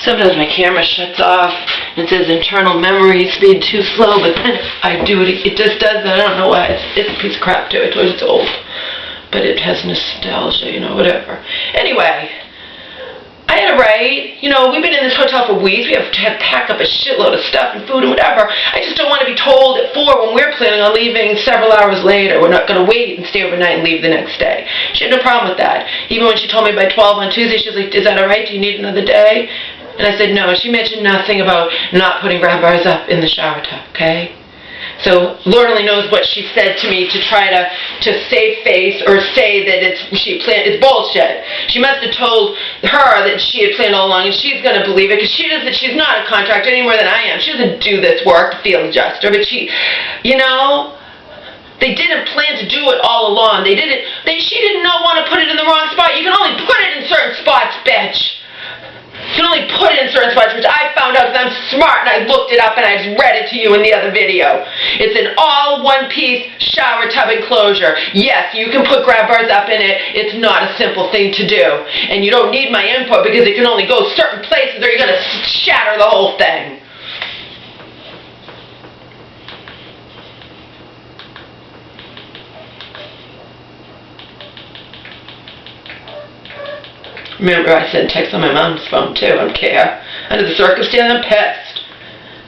Sometimes my camera shuts off and it says internal memory speed too slow, but then if I do it, it just does that. I don't know why. It's a piece of crap too. I told you it's old. But it has nostalgia, you know, whatever. Anyway, I had to write. You know, we've been in this hotel for weeks. We have to pack up a shitload of stuff and food and whatever. I just don't want to be told at 4 when we're planning on leaving several hours later. We're not going to wait and stay overnight and leave the next day. She had no problem with that. Even when she told me by 12 on Tuesday, she was like, is that all right? Do you need another day? And I said no. She mentioned nothing about not putting grab bars up in the shower tub, okay? So Lord only knows what she said to me to try to save face or say that it's bullshit. She must have told her that she had planned all along, and she's going to believe it because she's not a contractor any more than I am. She doesn't do this work, field adjuster, but she, you know, they didn't plan to do it all along. She didn't want to put it in the wrong spot. You can only put it in certain spots, bitch. You can only put it in certain spots, which I found out because I'm smart and I looked it up and I just read it to you in the other video. It's an all one-piece shower tub enclosure. Yes, you can put grab bars up in it. It's not a simple thing to do. And you don't need my input because it can only go certain places or you're going to shatter the whole thing. Remember, I sent text on my mom's phone, too. I don't care. Under the circumstance, I'm pissed.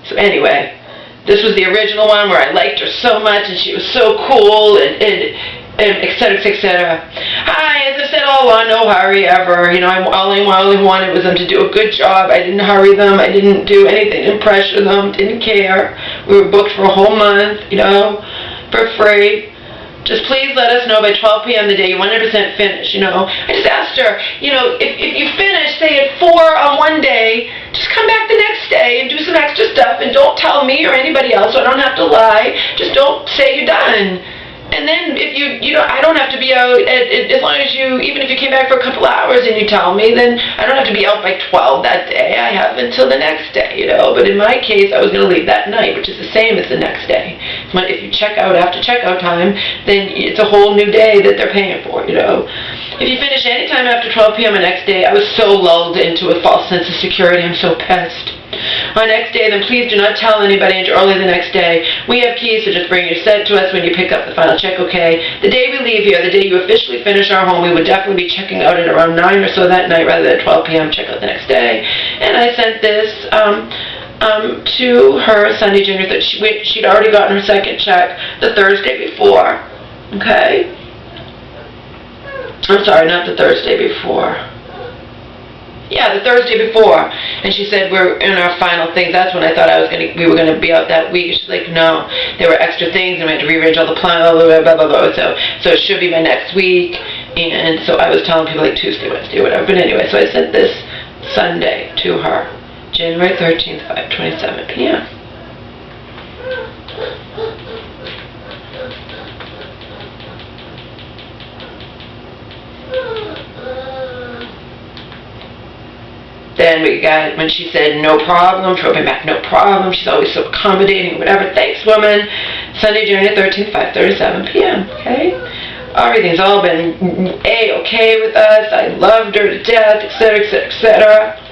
So anyway, this was the original one where I liked her so much, and she was so cool, and et cetera, et cetera. Hi, as I said all along, no hurry ever. You know, all I wanted was them to do a good job. I didn't hurry them. I didn't do anything to pressure them. Didn't care. We were booked for a whole month, you know, for free. Just please let us know by 12 p.m. the day you 100% finish, you know. I just asked her, you know, if you finish, say at 4 on one day, just come back the next day and do some extra stuff and don't tell me or anybody else so I don't have to lie. Just don't say you're done. And then if you know, I don't have to be out as long as even if you came back for a couple hours and you tell me, then I don't have to be out by 12 that day. I have until the next day, you know. But in my case, I was going to leave that night, which is the same as the next day. If you check out after checkout time, then it's a whole new day that they're paying for, you know. If you finish any time after 12 p.m. the next day, I was so lulled into a false sense of security. I'm so pissed. On the next day, then please do not tell anybody until early the next day. We have keys, so just bring your set to us when you pick up the final check, okay? The day we leave here, the day you officially finish our home, we would definitely be checking out at around 9 or so that night rather than 12 p.m. check out the next day. And I sent this to her Sunday, January 3rd. She'd already gotten her second check the Thursday before, okay? I'm sorry, not the Thursday before. Yeah, the Thursday before. And she said, we're in our final things. That's when I thought we were going to be out that week. She's like, no, there were extra things and we had to rearrange all the plans, blah, blah, blah, blah. So it should be by next week. And so I was telling people like Tuesday, Wednesday, whatever. But anyway, so I sent this Sunday to her, January 13th, 5:27 p.m. Then we got, when she said, no problem, she wrote me back, no problem. She's always so accommodating, whatever. Thanks, woman. Sunday, January 13th, 5:37 p.m., okay? Everything's all been A-okay with us. I loved her to death, et cetera, et cetera, et cetera.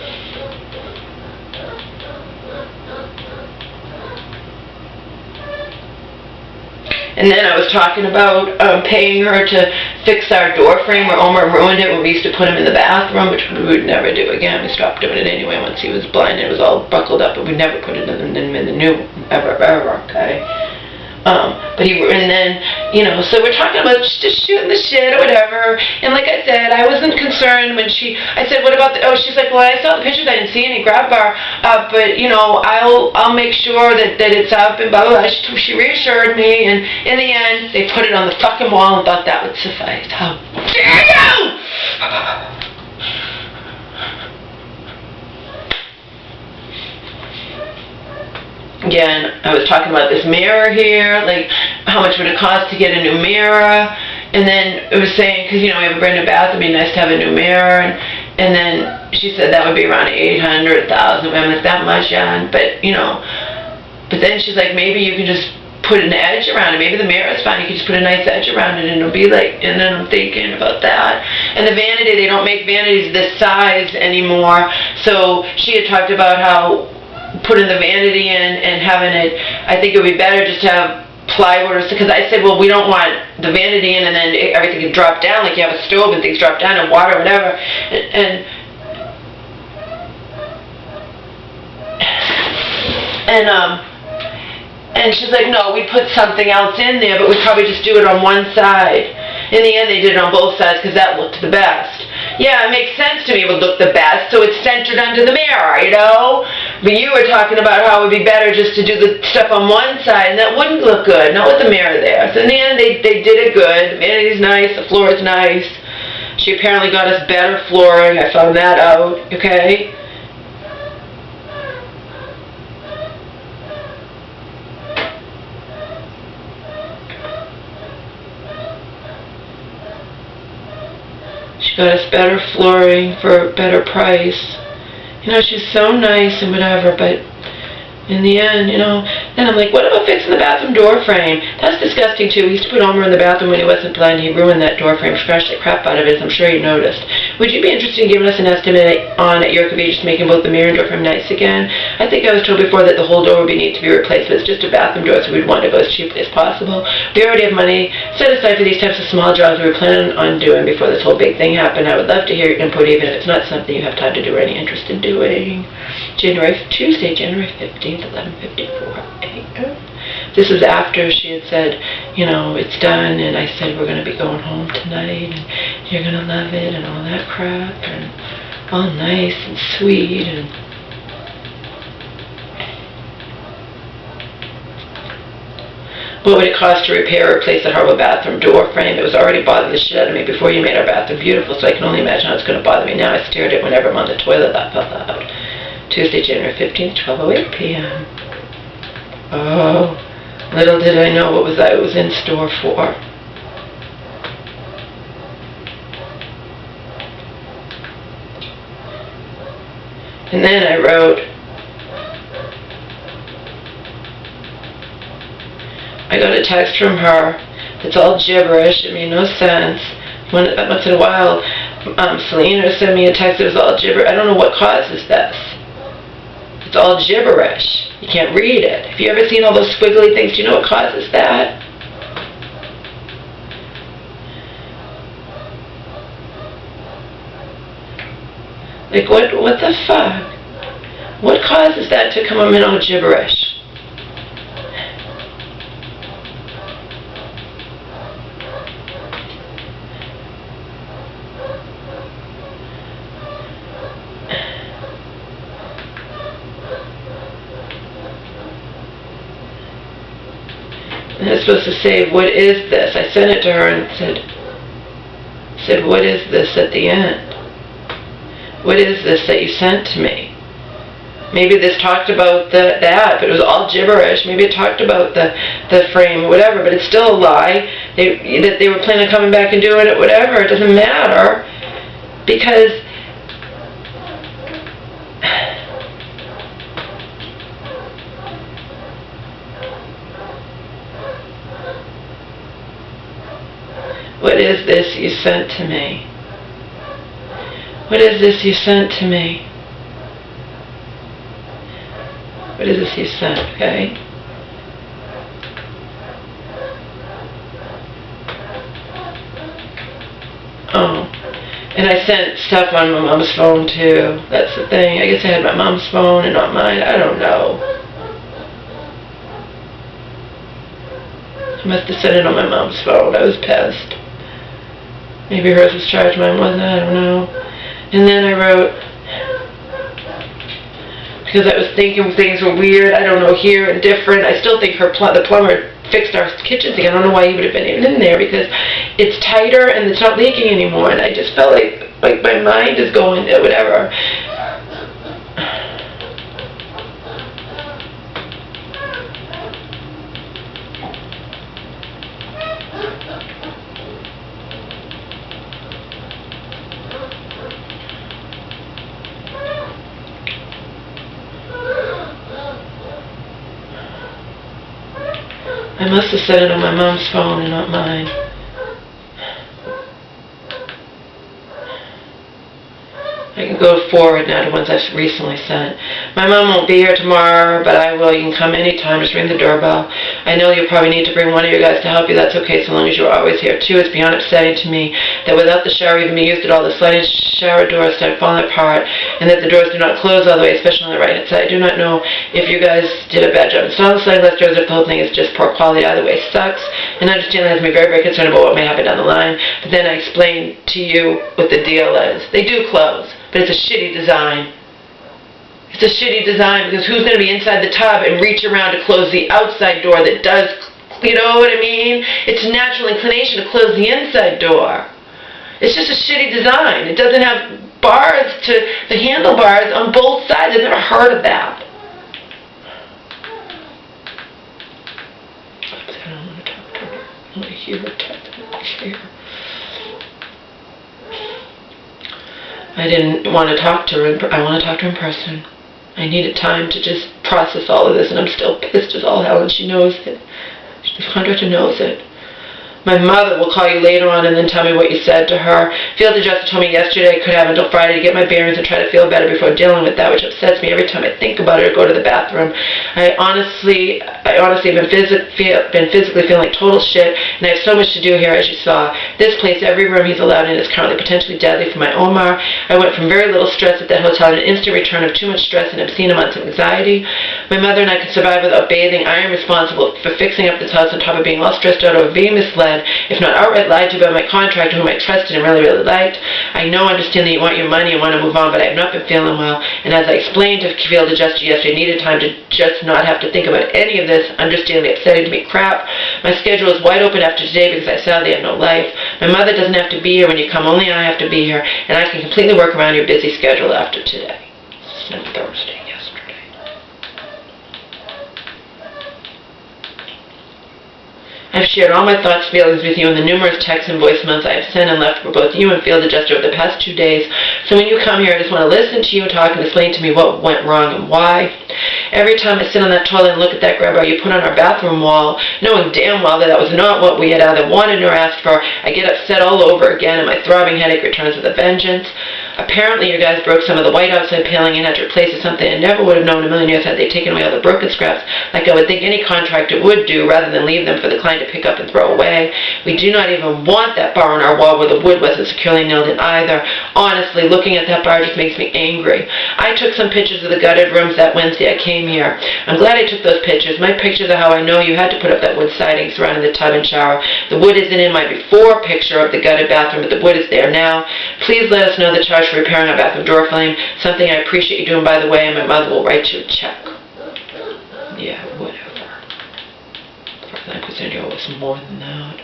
And then I was talking about paying her to fix our door frame where Omar ruined it when we used to put him in the bathroom, which we would never do again. We stopped doing it anyway once he was blind and it was all buckled up, but we never put it in the new ever, okay? And then, you know, so we're talking about just shooting the shit or whatever. And like I said, I wasn't concerned when I said, what about she's like, well, I saw the pictures, I didn't see any grab bar up, but, you know, I'll make sure that it's up and blah, blah, blah. She reassured me, and in the end, they put it on the fucking wall and thought that would suffice. How dare you! Again, I was talking about this mirror here, like how much would it cost to get a new mirror, and then it was saying, because, you know, we have a brand new bathroom, it'd be nice to have a new mirror, and then she said that would be around $800,000. I'm like, that much, yeah, but, you know, but then she's like, maybe you can just put an edge around it. Maybe the mirror is fine. You can just put a nice edge around it and it'll be like, and then I'm thinking about that. And the vanity, they don't make vanities this size anymore. So she had talked about how putting the vanity in and having it, I think it would be better just to have plywood, because I said, well, we don't want the vanity in and then everything can drop down, like you have a stove and things drop down and water, whatever. And she's like, no, we put something else in there, but we'd probably just do it on one side. In the end, they did it on both sides because that looked the best. Yeah, it makes sense to me it would look the best, so it's centered under the mirror, you know? But you were talking about how it would be better just to do the stuff on one side, and that wouldn't look good, not with the mirror there. So in the end, they did it good. The vanity's nice, the floor is nice. She apparently got us better flooring. I found that out, okay? She got us better flooring for a better price. You know, she's so nice and whatever, but in the end, you know, then I'm like, what about fixing the bathroom door frame? That's disgusting too. We used to put Elmer in the bathroom when he wasn't blind. He ruined that door frame, scratched the crap out of it, as I'm sure you noticed. Would you be interested in giving us an estimate on at your convenience making both the mirror and door frame nice again? I think I was told before that the whole door would need to be replaced, but it's just a bathroom door, so we'd want to go as cheaply as possible. We already have money set aside for these types of small jobs we were planning on doing before this whole big thing happened. I would love to hear your input, even if it's not something you have time to do or any interest in doing. Tuesday, January 15th, 11:54 a.m. This is after she had said, you know, it's done, and I said we're going to be going home tonight, and you're going to love it, and all that crap, and all nice and sweet, and what would it cost to repair or replace that horrible bathroom door frame? It was already bothering the shit out of me before you made our bathroom beautiful, so I can only imagine how it's going to bother me now. I stared at it whenever I'm on the toilet, laugh out loud. Tuesday, January 15th, 12:08 p.m. Oh, little did I know what I was in store for. And then I wrote, I got a text from her that's all gibberish. It made no sense. Once in a while, Selena sent me a text that was all gibberish. I don't know what causes this. It's all gibberish. You can't read it. Have you ever seen all those squiggly things? Do you know what causes that? Like, what the fuck? What causes that to come up in all gibberish? And it's supposed to say, what is this? I sent it to her and said, what is this at the end? What is this that you sent to me? Maybe this talked about that, but it was all gibberish. Maybe it talked about the frame or whatever, but it's still a lie. That they were planning on coming back and doing it, whatever. It doesn't matter, because what is this you sent to me? What is this you sent to me? What is this you sent, okay? Oh, and I sent stuff on my mom's phone too. That's the thing. I guess I had my mom's phone and not mine. I don't know. I must have sent it on my mom's phone. I was pissed. Maybe hers was charged, mine wasn't. I don't know. And then I wrote, because I was thinking things were weird, I don't know, here and different. I still think the plumber fixed our kitchen thing. I don't know why he would have been even in there, because it's tighter and it's not leaking anymore. And I just felt like my mind is going to whatever. I must have set it on my mom's phone and not mine. I can go go forward now to ones I've recently sent. My mom won't be here tomorrow, but I will. You can come anytime. Just ring the doorbell. I know you'll probably need to bring one of your guys to help you. That's okay, so long as you're always here. Too, it's beyond upsetting to me that without the shower even being used at all, the sliding shower doors start falling apart, and that the doors do not close all the way, especially on the right-hand side. I do not know if you guys did a bad job installing the sliding glass doors, if the whole thing is just poor quality. Either way sucks, and understand that has me very, very concerned about what may happen down the line. But then I explain to you what the deal is. They do close, but it's a shitty design. It's a shitty design because who's going to be inside the tub and reach around to close the outside door that does, you know what I mean? It's natural inclination to close the inside door. It's just a shitty design. It doesn't have bars to the handlebars on both sides. I've never heard of that. I don't want to talk to her. I want to hear her talk. I didn't want to talk to her. I want to talk to her in person. I needed time to just process all of this, and I'm still pissed as all hell, and she knows it. The contractor knows it. My mother will call you later on and then tell me what you said to her. Field adjuster told me yesterday I could have until Friday to get my bearings and try to feel better before dealing with that, which upsets me every time I think about it or go to the bathroom. I honestly have been physically feeling like total shit, and I have so much to do here, as you saw. This place, every room he's allowed in, is currently potentially deadly for my Omar. I went from very little stress at that hotel to an instant return of too much stress and obscene amounts of anxiety. My mother and I could survive without bathing. I am responsible for fixing up this house on top of being all stressed out over being misled, if not outright lied to by my contractor, whom I trusted and really, really liked. I understand that you want your money and want to move on, but I have not been feeling well. And as I explained to field adjuster yesterday, I needed time to just not have to think about any of this, understandably upsetting to me crap. My schedule is wide open after today because I sadly have no life. My mother doesn't have to be here when you come, only I have to be here, and I can completely work around your busy schedule after today. It's Thursday. I've shared all my thoughts and feelings with you in the numerous texts and voicemails I have sent and left for both you and field adjuster over the past 2 days. So when you come here, I just want to listen to you talk and explain to me what went wrong and why. Every time I sit on that toilet and look at that grab bar you put on our bathroom wall, knowing damn well that that was not what we had either wanted nor asked for, I get upset all over again and my throbbing headache returns with a vengeance. Apparently you guys broke some of the white outside paneling and had to replace it with something I never would have known in a million years had they taken away all the broken scraps, like I would think any contractor would do, rather than leave them for the client to pick up and throw away. We do not even want that bar on our wall where the wood wasn't securely nailed in either. Honestly, looking at that bar just makes me angry. I took some pictures of the gutted rooms that Wednesday I came here. I'm glad I took those pictures. My pictures are how I know you had to put up that wood siding surrounding the tub and shower. The wood isn't in my before picture of the gutted bathroom, but the wood is there now. Please let us know the charge for repairing our bathroom door frame, something I appreciate you doing, by the way, and my mother will write you a check. Yeah, whatever. As far as I'm concerned, you owe us more than that.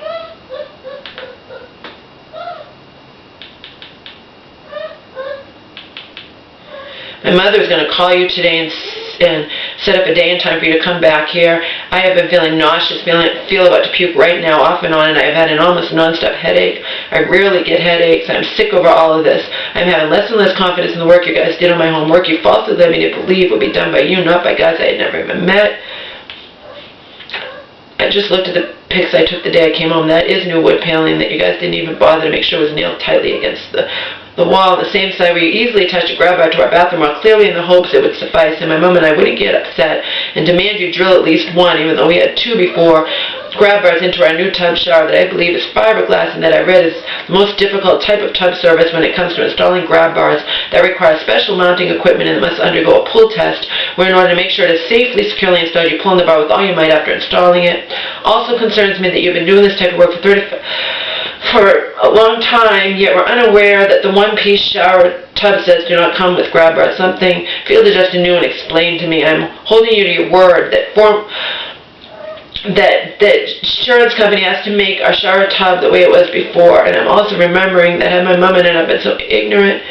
My mother is going to call you today and set up a day and time for you to come back here. I have been feeling nauseous, feel about to puke right now, off and on, and I've had an almost non-stop headache. I rarely get headaches, and I'm sick over all of this. I'm having less and less confidence in the work you guys did on my homework. You falsely led me to believe would be done by you, not by guys I had never even met. I just looked at the pics I took the day I came home. That is new wood paneling that you guys didn't even bother to make sure was nailed tightly against the wall on the same side where you easily attached a grab bar to our bathroom wall, clearly in the hopes it would suffice, and my mom and I wouldn't get upset and demand you drill at least one, even though we had 2 before, grab bars into our new tub shower that I believe is fiberglass and that I read is the most difficult type of tub service when it comes to installing grab bars that require special mounting equipment and must undergo a pull test, where in order to make sure it is safely, securely installed, you pull on the bar with all you might after installing it. Also concerns me that you've been doing this type of work for a long time, yet we're unaware that the one-piece shower tub sets do not come with grab bars, something field adjuster knew and explained to me. I'm holding you to your word that insurance company has to make our shower tub the way it was before, and I'm also remembering that had my mom and I not been so ignorant,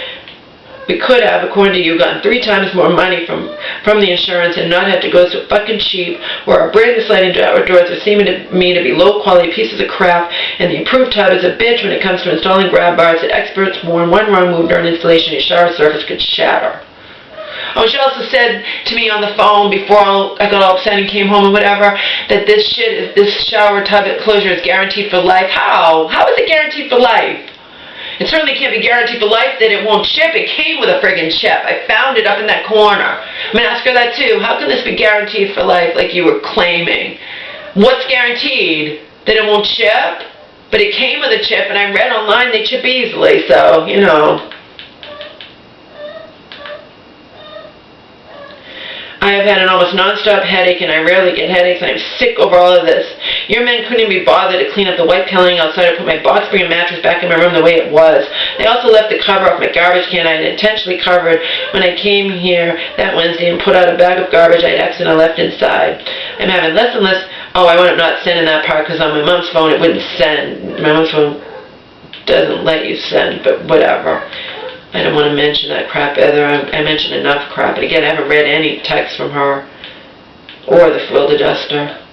we could have, according to you, gotten 3 times more money from the insurance and not had to go so fucking cheap, where our brand new sliding doors are seeming to me to be low-quality pieces of crap, and the improved tub is a bitch when it comes to installing grab bars that experts warn one wrong move during installation, your shower surface could shatter. Oh, she also said to me on the phone before I got all upset and came home and whatever, that this shower tub closure is guaranteed for life. How? How is it guaranteed for life? It certainly can't be guaranteed for life that it won't chip. It came with a friggin' chip. I found it up in that corner. I'm going to ask her that too. How can this be guaranteed for life like you were claiming? What's guaranteed? That it won't chip? But it came with a chip, and I read online they chip easily, so, you know. I have had an almost non-stop headache, and I rarely get headaches, and I'm sick over all of this. Your men couldn't even be bothered to clean up the white paneling outside or put my box spring and mattress back in my room the way it was. They also left the cover off my garbage can I had intentionally covered when I came here that Wednesday and put out a bag of garbage I'd accidentally left inside. I'm having less and less... Oh, I wound up not sending that part because on my mom's phone it wouldn't send. My mom's phone doesn't let you send, but whatever. I don't want to mention that crap either. I mentioned enough crap. But again, I haven't read any text from her or the field adjuster.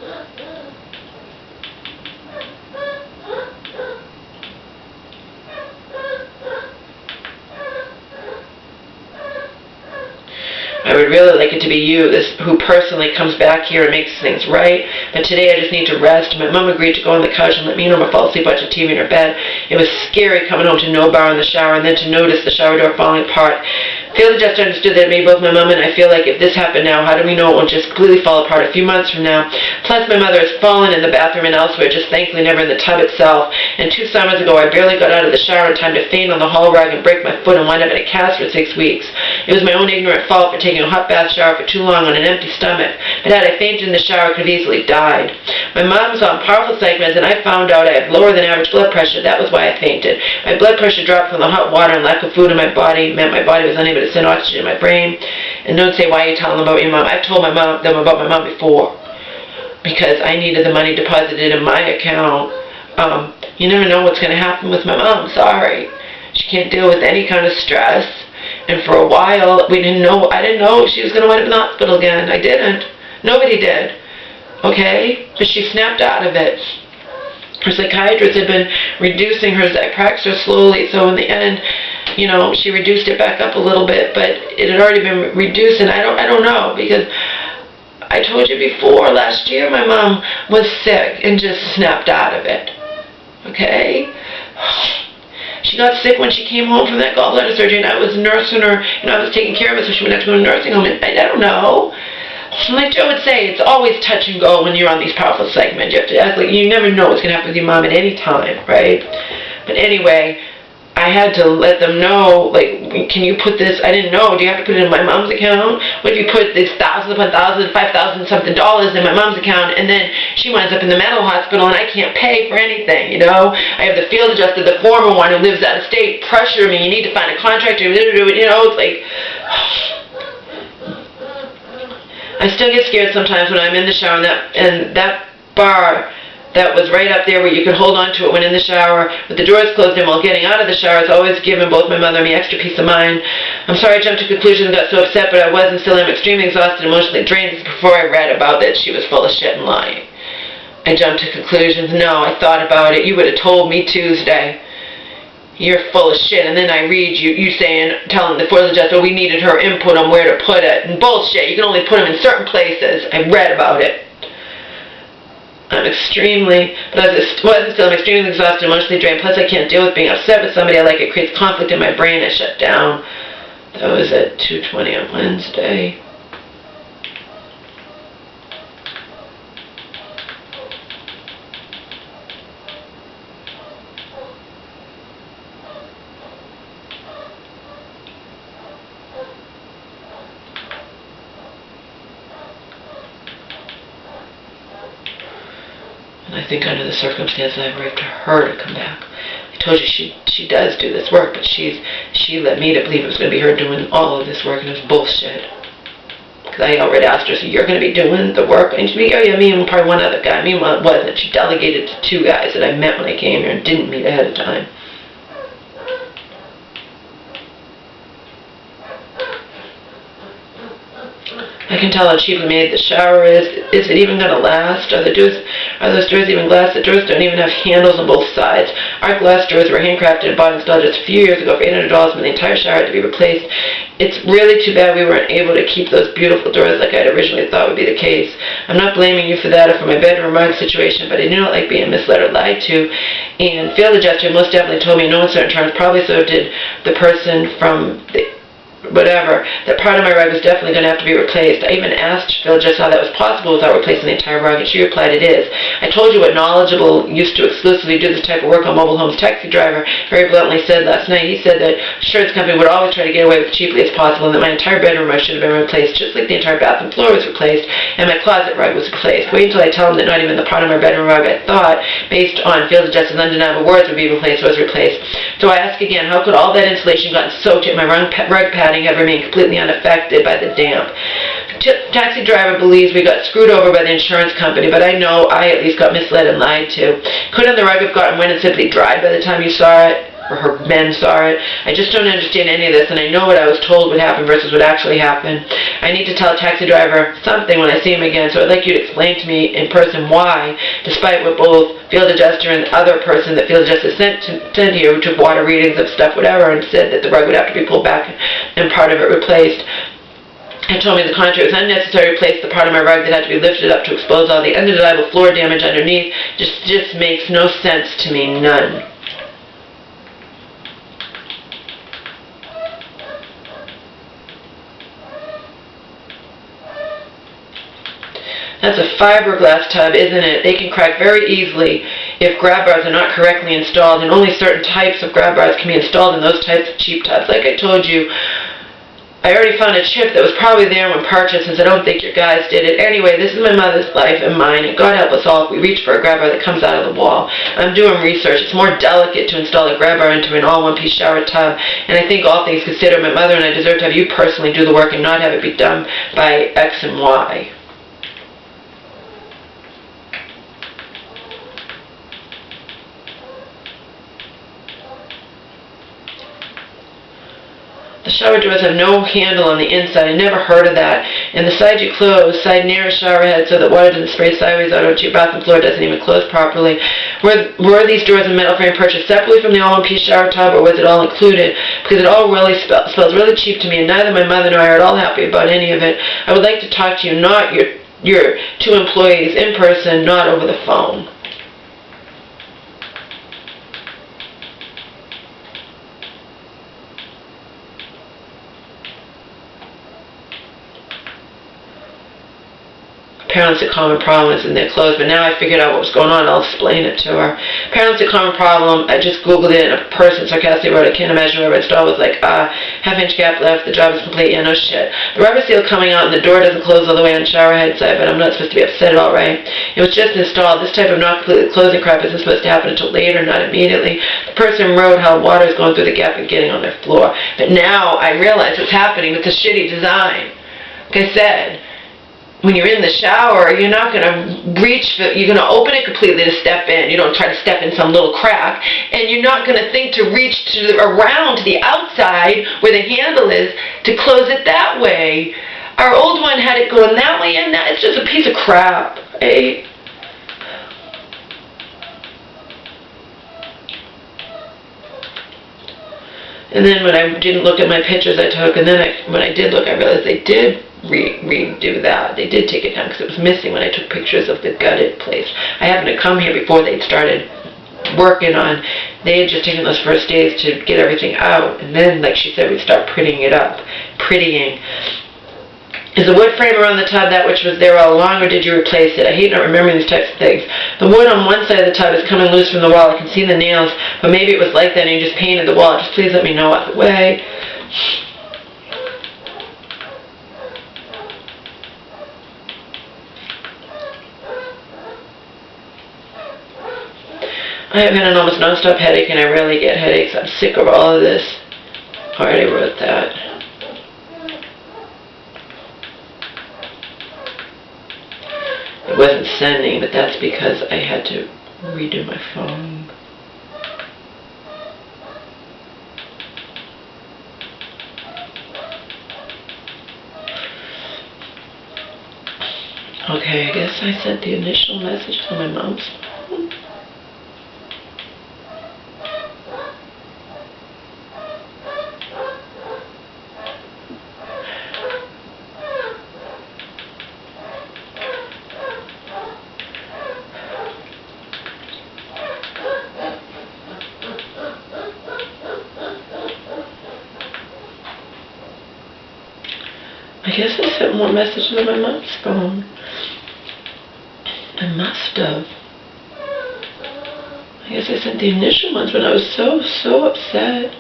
I would really like it to be you, who personally comes back here and makes things right. But today I just need to rest. My mom agreed to go on the couch and let me and her fall asleep watching TV in her bed. It was scary coming home to no bar in the shower and then to notice the shower door falling apart. Field adjuster understood that it made both my mom and I feel like if this happened now, how do we know it won't just completely fall apart a few months from now? Plus, my mother has fallen in the bathroom and elsewhere, just thankfully never in the tub itself. And 2 summers ago, I barely got out of the shower in time to faint on the hall rug and break my foot and wind up in a cast for 6 weeks. It was my own ignorant fault for taking a hot bath shower for too long on an empty stomach. But had I fainted in the shower, I could have easily died. My mom was on powerful segments, and I found out I have lower than average blood pressure. That was why I fainted. My blood pressure dropped from the hot water and lack of food in my body meant my body was unable to send oxygen to my brain. And don't say why you're telling them about your mom. I've told them about my mom before because I needed the money deposited in my account. You never know what's going to happen with my mom. Sorry. She can't deal with any kind of stress. And for a while, I didn't know she was going to wind up in the hospital again. I didn't. Nobody did. Okay? But she snapped out of it. Her psychiatrist had been reducing her Zyprexa slowly, so in the end, you know, she reduced it back up a little bit, but it had already been reduced, and I don't know, because I told you before, last year my mom was sick and just snapped out of it. Okay? She got sick when she came home from that gallbladder surgery, and I was nursing her, and I was taking care of her, so she wouldn't have to go to a nursing home, and I don't know. Like Joe would say, it's always touch and go when you're on these powerful segments. You have to act like you never know what's going to happen with your mom at any time, right? But anyway, I had to let them know, like, can you put this, I didn't know, do you have to put it in my mom's account? What if you put this $1,000 upon $1,000, $5,000 something in my mom's account, and then she winds up in the mental hospital and I can't pay for anything, you know? I have the field adjuster, the former one who lives out of state, pressure me, you need to find a contractor, you know, it's like... I still get scared sometimes when I'm in the shower, and that bar that was right up there where you could hold on to it when in the shower, with the doors closed in while getting out of the shower, has always given both my mother and me extra peace of mind. I'm sorry I jumped to conclusions and got so upset, but I was and still am extremely exhausted and emotionally drained before I read about that she was full of shit and lying. I jumped to conclusions. No, I thought about it. You would have told me Tuesday. You're full of shit, and then I read you saying, telling the field adjuster we needed her input on where to put it, and bullshit, you can only put them in certain places. I read about it. I'm extremely exhausted, emotionally drained, plus I can't deal with being upset with somebody I like. It creates conflict in my brain. I shut down. That was at 2:20 on Wednesday. I think under the circumstances I've raped her to come back. I told you she does do this work, but she led me to believe it was going to be her doing all of this work, and it was bullshit. Because I already asked her, so you're going to be doing the work? And she said, oh yeah, me and probably one other guy. Meanwhile, it wasn't. She delegated to 2 guys that I met when I came here and didn't meet ahead of time. I can tell how cheaply made the shower is. Is it even going to last? Are those doors even glass? The doors don't even have handles on both sides. Our glass doors were handcrafted and bought and installed just a few years ago for $800, but the entire shower had to be replaced. It's really too bad we weren't able to keep those beautiful doors like I'd originally thought would be the case. I'm not blaming you for that or for my bedroom rug situation, but I do not like being misled or lied to. And field adjuster most definitely told me in no uncertain terms, probably so did the person from the whatever, that part of my rug was definitely going to have to be replaced. I even asked Phil just how that was possible without replacing the entire rug, and she replied it is. I told you what knowledgeable, used to exclusively do this type of work on mobile homes taxi driver very bluntly said last night. He said that insurance company would always try to get away with cheaply as possible, and that my entire bedroom rug should have been replaced, just like the entire bathroom floor was replaced, and my closet rug was replaced. Wait until I tell him that not even the part of my bedroom rug I thought, based on field adjuster's undeniable words, would be replaced was replaced. So I ask again, how could all that insulation gotten soaked yet my rug padding had remained completely unaffected by the damp? Taxi driver believes we got screwed over by the insurance company, but I know I at least got misled and lied to. Couldn't the rug have gotten wet and simply dried by the time you saw it? Or her men saw it? I just don't understand any of this, and I know what I was told would happen versus what actually happened. I need to tell a taxi driver something when I see him again, so I'd like you to explain to me in person why, despite what both field adjuster and the other person that field adjuster sent here, who took water readings of stuff, whatever, and said that the rug would have to be pulled back and part of it replaced, and told me the contractor it was unnecessary to replace the part of my rug that had to be lifted up to expose all the undeniable floor damage underneath. Just makes no sense to me, none. That's a fiberglass tub, isn't it? They can crack very easily if grab bars are not correctly installed, and only certain types of grab bars can be installed in those types of cheap tubs. Like I told you, I already found a chip that was probably there when purchased, since I don't think your guys did it. Anyway, this is my mother's life and mine, and God help us all if we reach for a grab bar that comes out of the wall. I'm doing research. It's more delicate to install a grab bar into an all-one-piece shower tub, and I think all things considered, my mother and I deserve to have you personally do the work and not have it be done by X and Y. The shower doors have no handle on the inside. I never heard of that. And the side you close, side near a shower head so that water doesn't spray sideways out onto your bathroom floor, doesn't even close properly. Were these doors in metal frame purchased separately from the all-one-piece shower tub, or was it all included? Because it all really smells really cheap to me, and neither my mother nor I are at all happy about any of it. I would like to talk to you, not your two employees, in person, not over the phone. Apparently it's a common problem is in their clothes, but now I figured out what was going on. I'll explain it to her. Apparently it's a common problem. I just Googled it, and a person sarcastically wrote, I can't imagine whoever installed was like, half-inch gap left, the job is complete, yeah, no shit. The rubber seal coming out and the door doesn't close all the way on the shower head side, but I'm not supposed to be upset at all, right? It was just installed. This type of not completely closing crap isn't supposed to happen until later, not immediately. The person wrote how water is going through the gap and getting on their floor. But now I realize what's happening with the shitty design. Like I said, when you're in the shower, you're not going to reach for, you're going to open it completely to step in. You don't try to step in some little crack. And you're not going to think to reach around to the outside where the handle is to close it that way. Our old one had it going that way, and it's just a piece of crap. Eh? And then when I didn't look at my pictures I took, and then when I did look, I realized they did redo that. They did take it down because it was missing when I took pictures of the gutted place. I happened to come here before they'd started working on. They had just taken those first days to get everything out, and then, like she said, we'd start prettying it up. Prettying. Is the wood frame around the tub that which was there all along, or did you replace it? I hate not remembering these types of things. The wood on one side of the tub is coming loose from the wall. I can see the nails, but maybe it was like that and you just painted the wall. Just please let me know either way. I have had an almost non-stop headache, and I rarely get headaches. I'm sick of all of this. I already wrote that. It wasn't sending, but that's because I had to redo my phone. Okay, I guess I sent the initial message to my mom's phone. I guess I sent more messages on my mom's phone. I must have. I guess I sent the initial ones when I was so upset.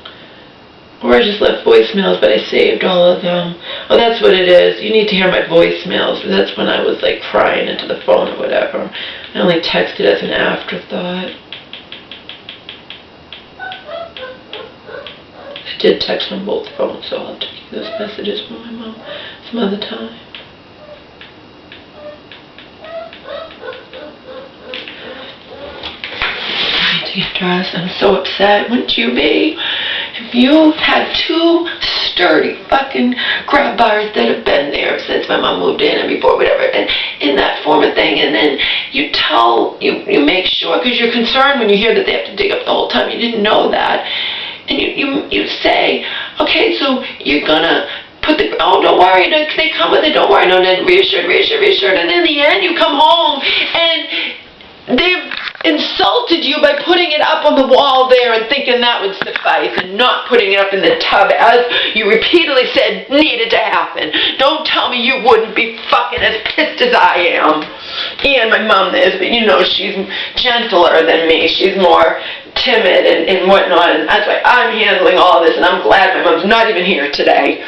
Or I just left voicemails, but I saved all of them. Oh, that's what it is. You need to hear my voicemails. That's when I was like crying into the phone or whatever. I only texted as an afterthought. I did text on both phones, so I'll have to give those messages from my mom some other time. I need to get dressed. I'm so upset. Wouldn't you be? If you had two sturdy fucking grab bars that have been there since my mom moved in and before whatever, and in that form of thing, and then you make sure, because you're concerned when you hear that they have to dig up the whole time, you didn't know that, and you say, okay, so you're gonna put the, oh, don't worry, they come with it, don't worry, no, then reassured, and in the end you come home and they've insulted you by putting it up on the wall there and thinking that would suffice, and not putting it up in the tub as you repeatedly said needed to happen. Don't tell me you wouldn't be fucking as pissed as I am. And my mom is, but you know she's gentler than me. She's more timid and whatnot, and that's why I'm handling all this, and I'm glad my mom's not even here today.